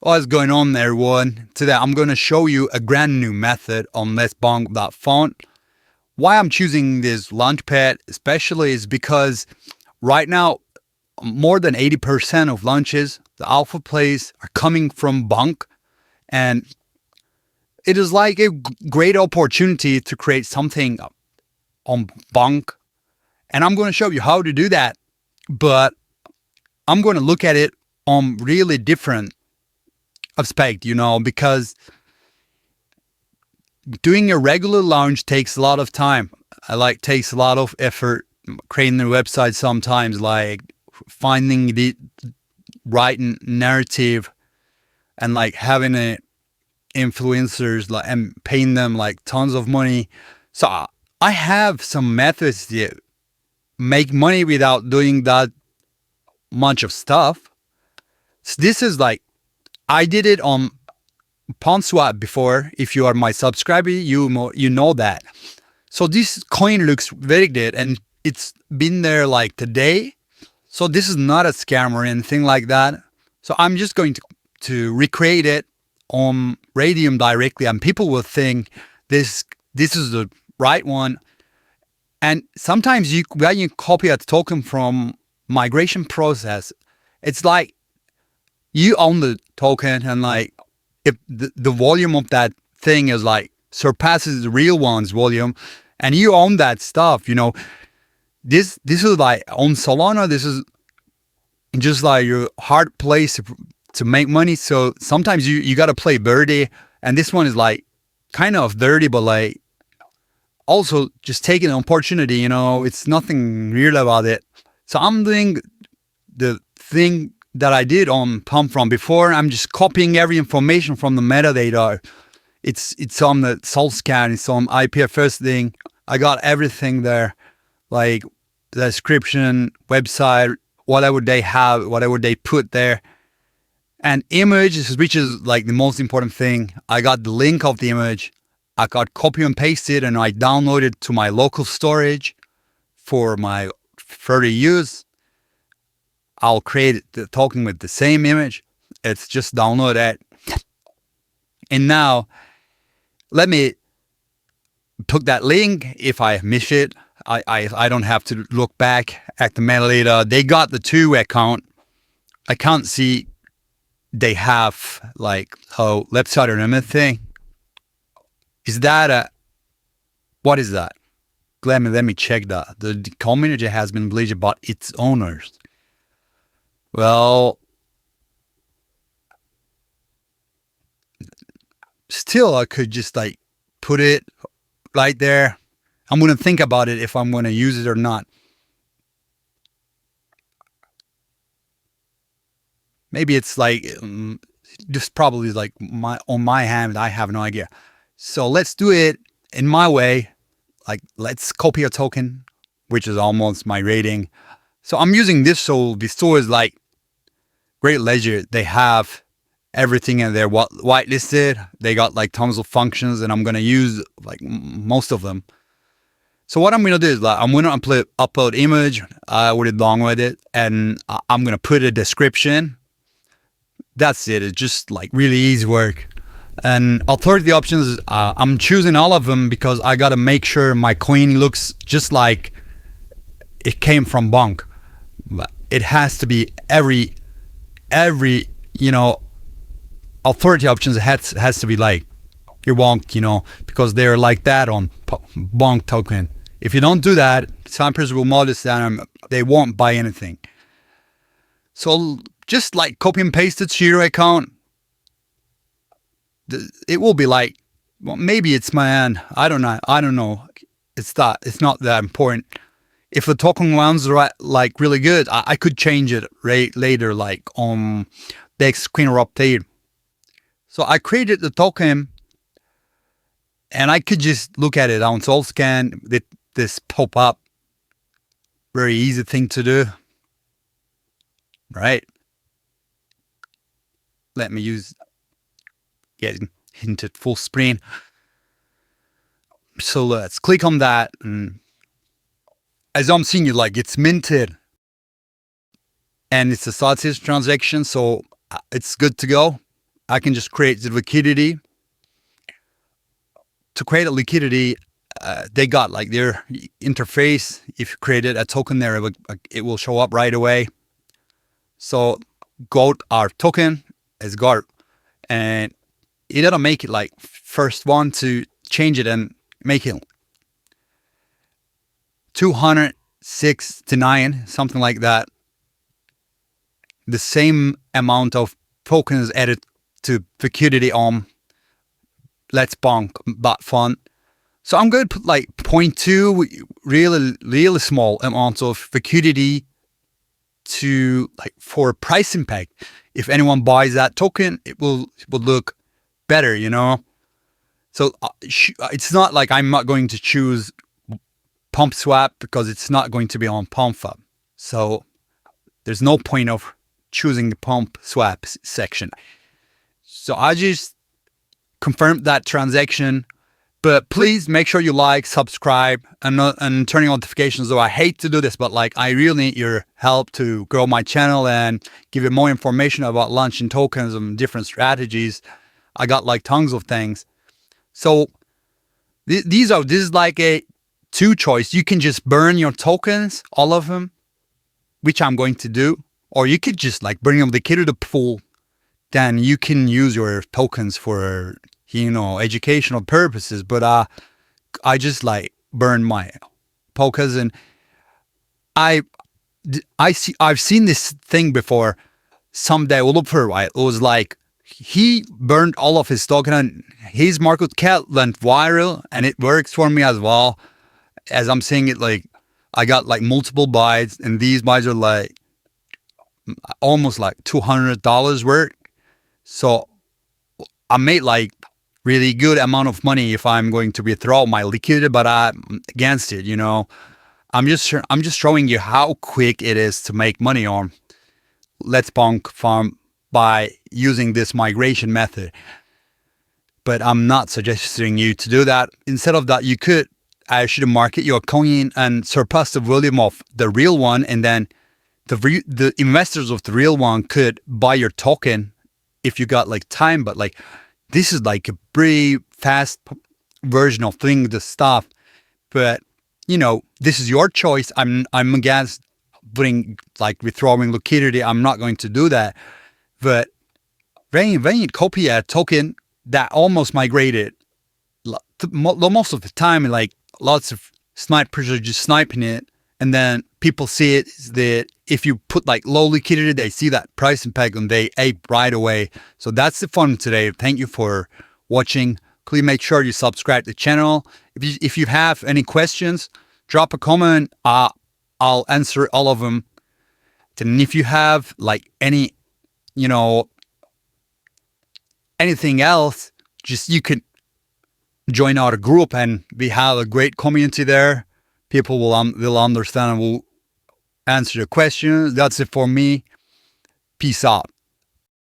What's going on, everyone? Today I'm going to show you a brand new method on this Bonk.fun. Why I'm choosing this launchpad especially is because right now more than 80% of launches, the alpha plays are coming from Bonk, and it is like a great opportunity to create something on Bonk, and I'm going to show you how to do that, but I'm going to look at it on really different aspect, because doing a regular launch takes a lot of time. Takes a lot of effort creating a website sometimes, like finding the right narrative and having influencers and paying them tons of money. So I have some methods to make money without doing that much of stuff. So this is I did it on PawnSwap before. If you are my subscriber, you know that. So this coin looks very good, and it's been there today. So this is not a scam or anything like that. So I'm just going to recreate it on Raydium directly, and people will think this is the right one. And sometimes when you copy a token from migration process, it's like you own the token, and if the volume of that thing is surpasses the real one's volume, and you own that stuff, this is on Solana, this is just your hard place to make money. So sometimes you got to play dirty, and this one is kind of dirty, but also just taking an opportunity, it's nothing real about it. So I'm doing the thing that I did on Pump from before. I'm just copying every information from the metadata. It's on the soul scan, it's on IPFS thing. I got everything there, the description, website, whatever they have, whatever they put there. And image, which is the most important thing. I got the link of the image. I got copy and pasted, and I downloaded to my local storage for my further use. I'll create the token with the same image. It's just download it. And now let me put that link. If I miss it, I don't have to look back at the metadata. They got the 2 account. I can't see they have website or anything. Is that what is that? Let me check that. The community has been bleached about its owners. Well, still I could just put it right there. I'm going to think about it if I'm going to use it or not. Maybe it's just probably on my hand. I have no idea. So let's do it in my way. Let's copy a token, which is almost my rating. So I'm using this. So this tool is Great Ledger. They have everything in there whitelisted. They got tons of functions, and I'm going to use most of them. So what I'm going to do is I'm going to upload image. I already downloaded it, and I'm going to put a description. That's it. It's just really easy work. And authority options, I'm choosing all of them because I got to make sure my coin looks just like it came from Bonk. It has to be every authority options has to be your Bonk, because they're like that on Bonk token. If you don't do that, snipers will notice that and they won't buy anything. So just copy and paste it to your account. It will be well, maybe it's my end. I don't know. It's not that important. If the token runs really good, I could change it later, on Dexscreener update. So I created the token, and I could just look at it on soul scan. This pop up, very easy thing to do, right? Let me get into full screen. So let's click on that, and as I'm seeing it's minted, and it's a sausage transaction, so it's good to go. I can just create the liquidity. To create a liquidity, they got like their interface. If you created a token there, it will show up right away. So got our token as got, and it didn't make it like first one to change it and make it 269, something like that. The same amount of tokens added to liquidity on Let's Bonk.fun. So I'm going to put like 0.2 really small amounts of liquidity to like for price impact. If anyone buys that token, it will look better, you know. So it's not like I'm not going to choose Pump swap because it's not going to be on Pump.fun. So there's no point of choosing the Pump swap section. So I just confirmed that transaction. But please make sure you like, subscribe, and turn on notifications. Though I hate to do this, but like I really need your help to grow my channel and give you more information about launching tokens and different strategies. I got like tons of things. So this is like a two choice. You can just burn your tokens, all of them, which I'm going to do, or you could just like bring them the kid to the pool. Then you can use your tokens for, you know, educational purposes. But I just like burn my tokens, and I've seen this thing before. Some developer, right, it was like he burned all of his token and his market cap went viral, and it works for me as well. As I'm seeing it, like I got like multiple buys, and these buys are like almost like $200 worth. So I made like really good amount of money if I'm going to withdraw my liquidity, but I'm against it, you know. I'm just showing you how quick it is to make money on Let's Bonk.fun by using this migration method. But I'm not suggesting you to do that. Instead of that, you could actually market your coin and surpass the volume of the real one, and then the investors of the real one could buy your token if you got like time. But like this is like a pretty fast version of doing the stuff. But you know, this is your choice. I'm against putting like withdrawing liquidity. I'm not going to do that. But when you copy a token that almost migrated, most of the time, like lots of snipers are just sniping it, and then people see it that if you put like low liquidity, they see that price impact and they ape right away. So that's the fun today. Thank you for watching. Please make sure you subscribe to the channel. If you have any questions, drop a comment. I'll answer all of them. And if you have like any, you know, anything else, just you can join our group, and we have a great community there. People will understand and will answer your questions. That's it for me. Peace out.